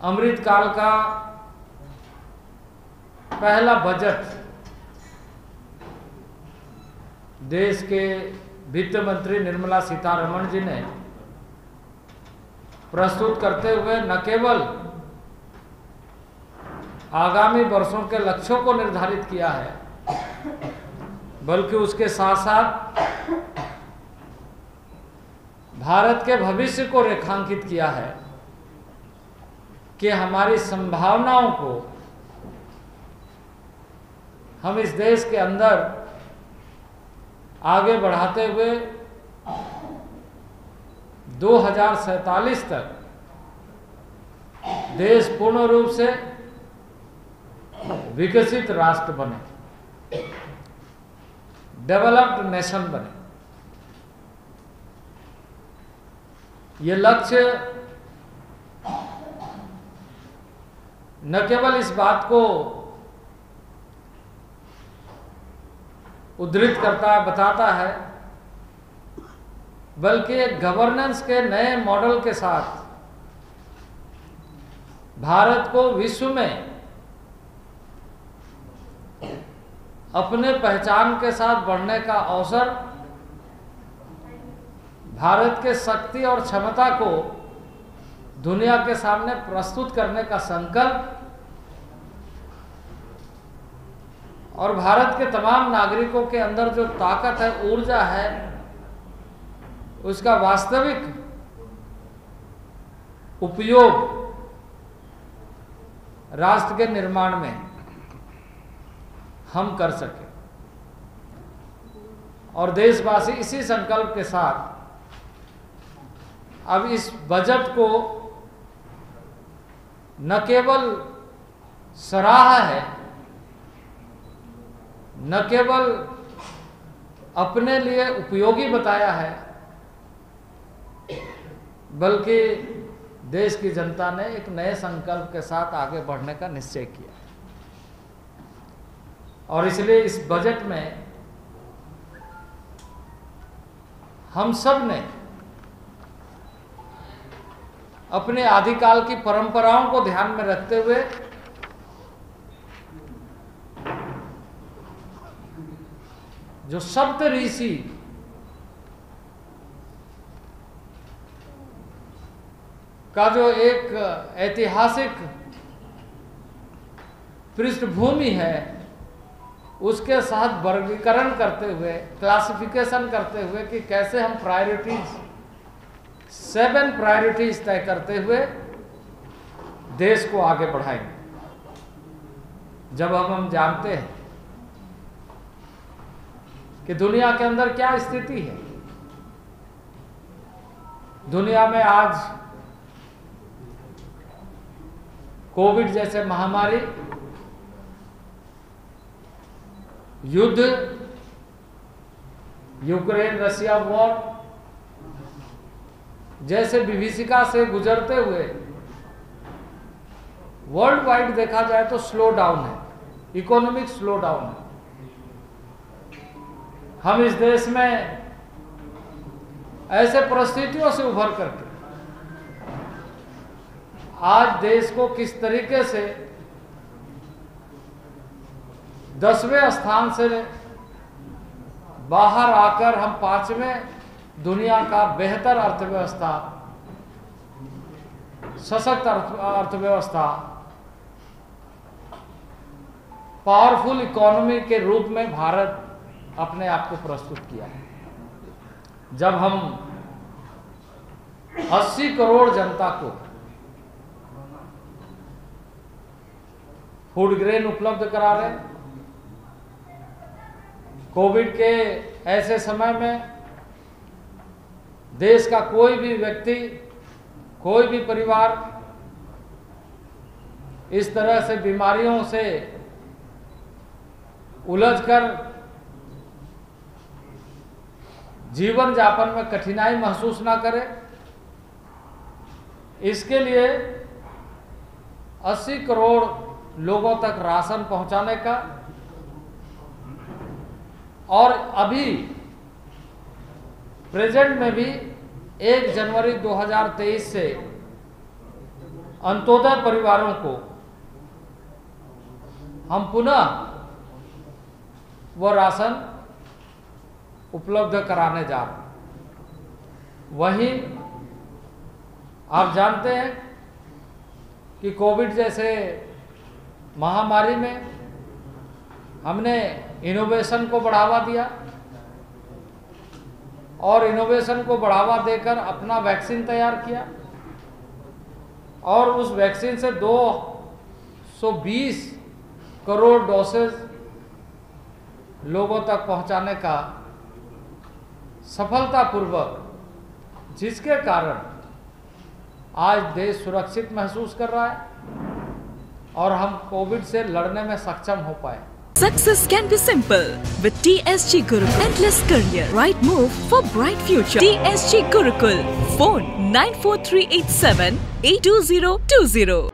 अमृतकाल का पहला बजट देश के वित्त मंत्री निर्मला सीतारमण जी ने प्रस्तुत करते हुए न केवल आगामी वर्षों के लक्ष्यों को निर्धारित किया है, बल्कि उसके साथ साथ भारत के भविष्य को रेखांकित किया है कि हमारी संभावनाओं को हम इस देश के अंदर आगे बढ़ाते हुए 2047 तक देश पूर्ण रूप से विकसित राष्ट्र बने, डेवलप्ड नेशन बने। ये लक्ष्य न केवल इस बात को उद्धृत करता है, बताता है, बल्कि एक गवर्नेंस के नए मॉडल के साथ भारत को विश्व में अपने पहचान के साथ बढ़ने का अवसर, भारत के शक्ति और क्षमता को दुनिया के सामने प्रस्तुत करने का संकल्प और भारत के तमाम नागरिकों के अंदर जो ताकत है, ऊर्जा है, उसका वास्तविक उपयोग राष्ट्र के निर्माण में हम कर सके। और देशवासी इसी संकल्प के साथ अब इस बजट को न केवल सराहा है, न केवल अपने लिए उपयोगी बताया है, बल्कि देश की जनता ने एक नए संकल्प के साथ आगे बढ़ने का निश्चय किया। और इसलिए इस बजट में हम सब ने अपने आदिकाल की परंपराओं को ध्यान में रखते हुए जो सप्त ऋषि का जो एक ऐतिहासिक पृष्ठभूमि है, उसके साथ वर्गीकरण करते हुए, क्लासिफिकेशन करते हुए कि कैसे हम प्रायोरिटीज, 7 प्रायोरिटीज तय करते हुए देश को आगे बढ़ाएंगे। जब हम जानते हैं कि दुनिया के अंदर क्या स्थिति है, दुनिया में आज कोविड जैसे महामारी, युद्ध, यूक्रेन रशिया वॉर जैसे विभीषिका से गुजरते हुए वर्ल्ड वाइड देखा जाए तो स्लो डाउन है, इकोनॉमिक स्लो डाउन है। हम इस देश में ऐसे परिस्थितियों से उभर करके आज देश को किस तरीके से 10वें स्थान से बाहर आकर हम 5वें दुनिया का बेहतर अर्थव्यवस्था, सशक्त अर्थव्यवस्था, पावरफुल इकोनॉमी के रूप में भारत अपने आप को प्रस्तुत किया है। जब हम 80 करोड़ जनता को फूड ग्रेन उपलब्ध करा रहे, कोविड के ऐसे समय में देश का कोई भी व्यक्ति, कोई भी परिवार इस तरह से बीमारियों से उलझकर जीवन यापन में कठिनाई महसूस ना करे, इसके लिए 80 करोड़ लोगों तक राशन पहुंचाने का, और अभी प्रेजेंट में भी 1 जनवरी 2023 से अंत्योदय परिवारों को हम पुनः वह राशन उपलब्ध कराने जा रहे हैं। वहीं आप जानते हैं कि कोविड जैसे महामारी में हमने इनोवेशन को बढ़ावा दिया और इनोवेशन को बढ़ावा देकर अपना वैक्सीन तैयार किया और उस वैक्सीन से 220 करोड़ डोसेज लोगों तक पहुंचाने का सफलतापूर्वक, जिसके कारण आज देश सुरक्षित महसूस कर रहा है और हम कोविड से लड़ने में सक्षम हो पाए। Success can be simple with TSG Gurukul. Endless career. Right move for bright future. TSG Gurukul. Phone 94387 82020.